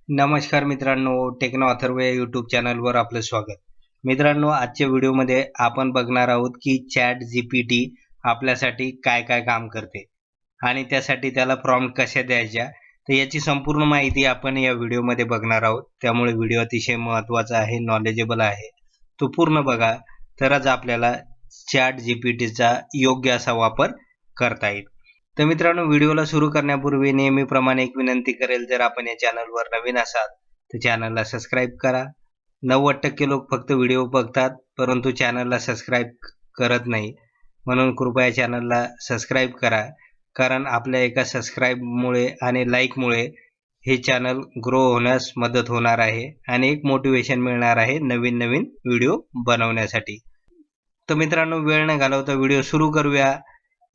नमस्कार मित्रांनो, टेक्नो अथर्व या यूट्यूब चॅनलवर आपलं स्वागत. मित्रांनो, आजच्या व्हिडिओमध्ये आपण बघणार आहोत की चॅट जीपीटी आपल्यासाठी काय काय काम करते आणि त्यासाठी त्याला प्रॉम्प्ट कशा द्यायच्या, तर याची संपूर्ण माहिती आपण या व्हिडिओमध्ये बघणार आहोत. त्यामुळे व्हिडिओ अतिशय महत्त्वाचा आहे, नॉलेजेबल आहे. तो पूर्ण बघा, तरच आपल्याला चॅट जीपीटीचा योग्य असा वापर करता येईल. तर मित्रांनो, व्हिडिओला सुरू करण्यापूर्वी नेहमीप्रमाणे एक विनंती करेल, जर आपण या चॅनलवर नवीन असाल तर चॅनलला सबस्क्राईब करा. 90% लोक फक्त व्हिडिओ बघतात परंतु चॅनलला सबस्क्राईब करत नाही, म्हणून कृपया चॅनलला सबस्क्राईब करा. कारण आपल्या एका सबस्क्राईबमुळे आणि लाईकमुळे हे चॅनल ग्रो होण्यास मदत होणार आहे आणि एक मोटिवेशन मिळणार आहे नवीन नवीन व्हिडिओ बनवण्यासाठी. तर मित्रांनो, वेळ न घालवता व्हिडिओ सुरू करूया.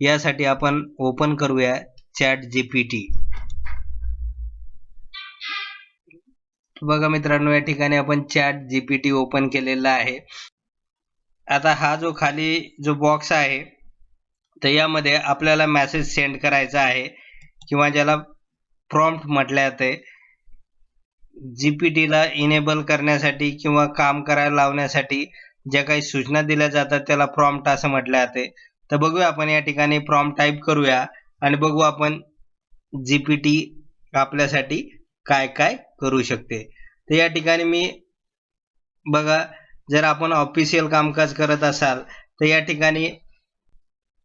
यासाठी आपण ओपन करूया चॅट जीपीटी. बघा मित्रांनो, या ठिकाणी आपण चॅट जीपीटी ओपन केलेला आहे. आता हा जो खाली जो बॉक्स आहे, तर यामध्ये आपल्याला मेसेज सेंड करायचा आहे किंवा ज्याला प्रॉम्प्ट म्हटले जाते. जीपीटीला इनेबल करण्यासाठी किंवा काम करायला लावण्यासाठी ज्या काही सूचना दिल्या जातात त्याला प्रॉम्प्ट असं म्हटले जाते. तर बघूया आपण या ठिकाणी प्रॉम्प्ट टाईप करूया आणि बघू आपण जीपीटी आपल्यासाठी काय काय करू शकते. तर या ठिकाणी मी बघा, जर आपण ऑफिशियल कामकाज करत असाल तर या ठिकाणी,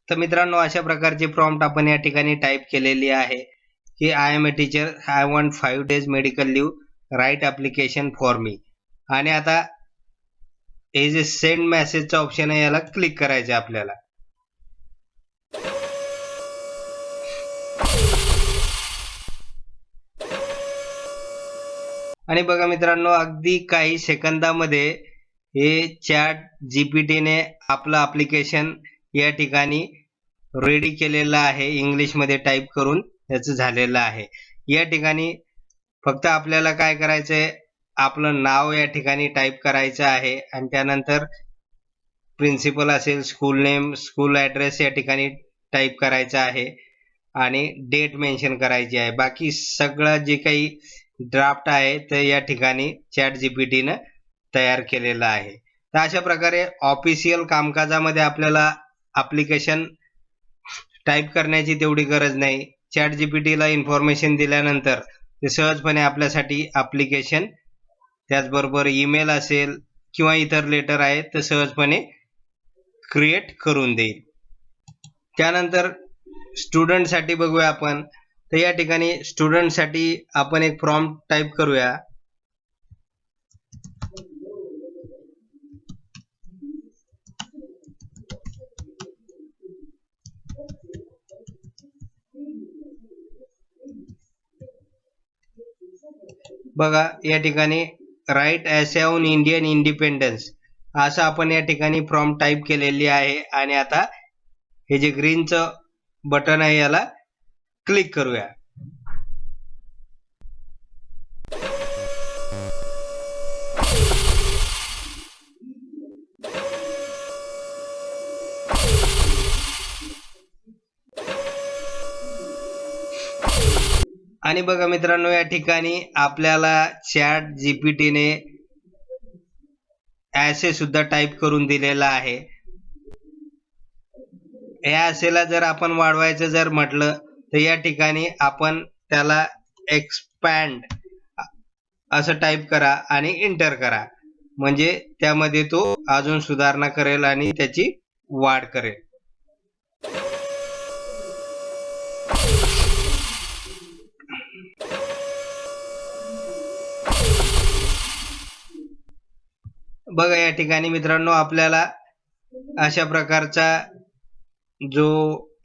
तर मित्रांनो, अशा प्रकारची प्रॉम्प्ट आपण या ठिकाणी टाईप केलेली आहे की I am a teacher, I want 5 days medical leave, write application for me. आणि आता हे जे सेंड मेसेजचा ऑप्शन आहे याला क्लिक करायचं आपल्याला. आणि बघा मित्रांनो, अगदी काही सेकंदामध्ये हे चॅट जीपीटीने आपलं ॲप्लिकेशन या ठिकाणी रेडी केलेलं आहे. इंग्लिशमध्ये टाईप करून याचं झालेलं आहे. या ठिकाणी फक्त आपल्याला काय करायचं आहे, आपलं नाव या ठिकाणी टाईप करायचं आहे आणि त्यानंतर प्रिन्सिपल असेल, स्कूल नेम, स्कूल ॲड्रेस या ठिकाणी टाईप करायचं आहे आणि डेट मेन्शन करायची आहे. बाकी सगळं जे काही ड्राफ्ट आहे तर या ठिकाणी चॅट जीपीटीनं तयार केलेलं आहे. तर अशा प्रकारे ऑफिशियल कामकाजामध्ये आपल्याला ॲप्लिकेशन टाईप करण्याची तेवढी गरज नाही. चॅट जीपीटीला इन्फॉर्मेशन दिल्यानंतर ते सहजपणे आपल्यासाठी ॲप्लिकेशन, त्याचबरोबर ईमेल असेल किंवा इतर लेटर आहे तर सहजपणे क्रिएट करून देईल. त्यानंतर स्टुडंटसाठी बघूया आपण. तर या ठिकाणी स्टुडंटसाठी आपण एक प्रॉम्प्ट टाईप करूया. बघा, या ठिकाणी राईट ॲसे ऑन इंडियन इंडिपेंडन्स असं आपण या ठिकाणी प्रॉम्प्ट टाईप केलेली आहे. आणि आता हे जे ग्रीनचं बटन आहे याला क्लिक करूया. आणि बघा मित्रांनो, या ठिकाणी आपल्याला चॅट जीपीटीने ॲसे सुद्धा टाईप करून दिलेला आहे. या ॲसेला जर आपण वाढवायचं जर म्हटलं तर या ठिकाणी आपण त्याला एक्सपॅन्ड असं टाईप करा आणि एंटर करा, म्हणजे त्यामध्ये तो अजून सुधारणा करेल आणि त्याची वाढ करेल. बघा, या ठिकाणी मित्रांनो आपल्याला अशा प्रकारचा जो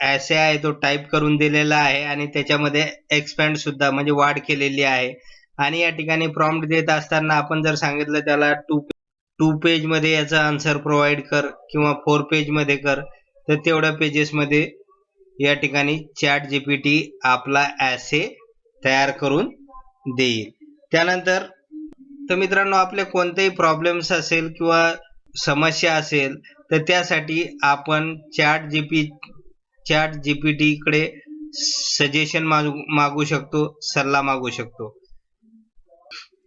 ॲसे आहे तो टाईप करून दिलेला आहे आणि त्याच्यामध्ये एक्सपॅन्ड सुद्धा म्हणजे वाढ केलेली आहे. आणि या ठिकाणी प्रॉम्प्ट देत असताना आपण जर सांगितलं त्याला 2 पेजमध्ये याचा आन्सर प्रोव्हाइड कर किंवा 4 पेजमध्ये कर, तर तेवढ्या पेजेसमध्ये या ठिकाणी चॅट जीपीटी आपला ॲसे तयार करून देईल. त्यानंतर तर मित्रांनो, आपले कोणतेही प्रॉब्लेम्स असेल किंवा समस्या असेल तर त्यासाठी आपण चॅट जीपीटीकडे सजेशन मागू शकतो, सल्ला मागू शकतो.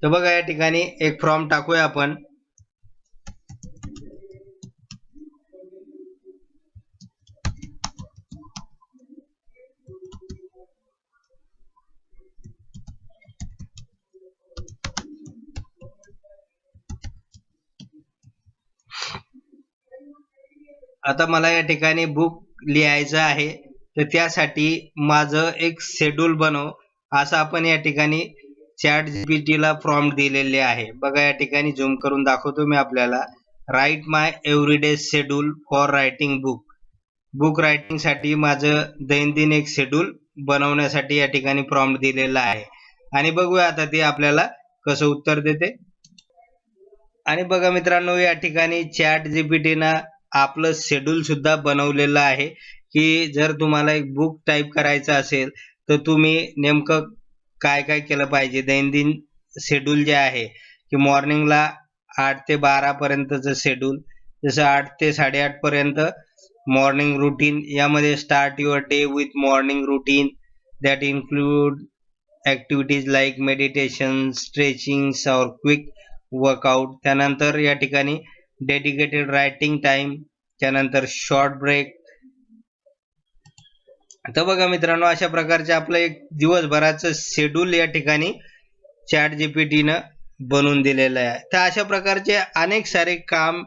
तर बघा या ठिकाणी एक प्रॉम्प्ट टाकूया आपण. आता मला या ठिकाणी बुक लिहायचं आहे, तर त्यासाठी माझं एक शेड्यूल बनव असं आपण या ठिकाणी चॅट जीपीटीला प्रॉम्प्ट दिलेले आहे. बघा या ठिकाणी झूम करून दाखवतो मी आपल्याला. Write my everyday schedule for writing book. Book रायटिंगसाठी माझं दैनंदिन एक शेड्यूल बनवण्यासाठी या ठिकाणी प्रॉम्प्ट दिलेला आहे. आणि बघूया आता ते आपल्याला कसं उत्तर देते. आणि बघा मित्रांनो, या ठिकाणी चॅट जीपीटीनं आपलं शेड्यूल सुद्धा बनवलेलं आहे की जर तुम्हाला एक बुक टाईप करायचं असेल तर तुम्ही नेमकं काय काय केलं पाहिजे. दैनंदिन शेड्यूल जे आहे की मॉर्निंगला 8 ते 12 पर्यंतचं शेड्यूल, जसं 8 ते 8:30 पर्यंत मॉर्निंग रुटीन. यामध्ये start your day with morning routine that include activities like meditation, stretching और क्विक वर्कआउट. त्यानंतर या ठिकाणी डेडिकेटेड रायटिंग टाइम, त्यानंतर शॉर्ट ब्रेक. तर बघा मित्रांनो, अशा प्रकारचे आपलं एक दिवसभराचं शेड्यूल या ठिकाणी चॅट जीपीटीनं बनवून दिलेलं आहे. तर अशा प्रकारचे अनेक सारे काम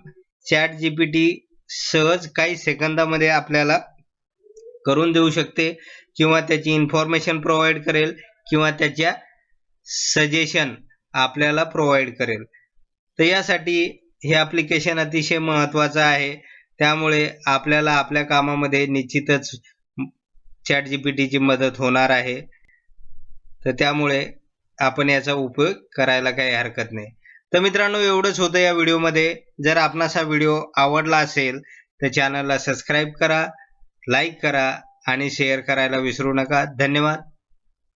चॅट जीपीटी सहज काही सेकंदामध्ये आपल्याला करून देऊ शकते, किंवा त्याची इन्फॉर्मेशन प्रोव्हाइड करेल, किंवा त्याच्या सजेशन आपल्याला प्रोव्हाइड करेल. तर यासाठी हे ॲप्लिकेशन अतिशय महत्त्वाचं आहे. त्यामुळे आपल्याला आपल्या कामामध्ये निश्चितच चॅट जीपीटीची मदत होणार आहे. तर त्यामुळे आपण याचा उपयोग करायला काही हरकत नाही. तर मित्रांनो, एवढंच होतं या व्हिडिओमध्ये. जर आपणास हा व्हिडिओ आवडला असेल तर चॅनलला सबस्क्राईब करा, लाईक करा आणि शेअर करायला विसरू नका. धन्यवाद.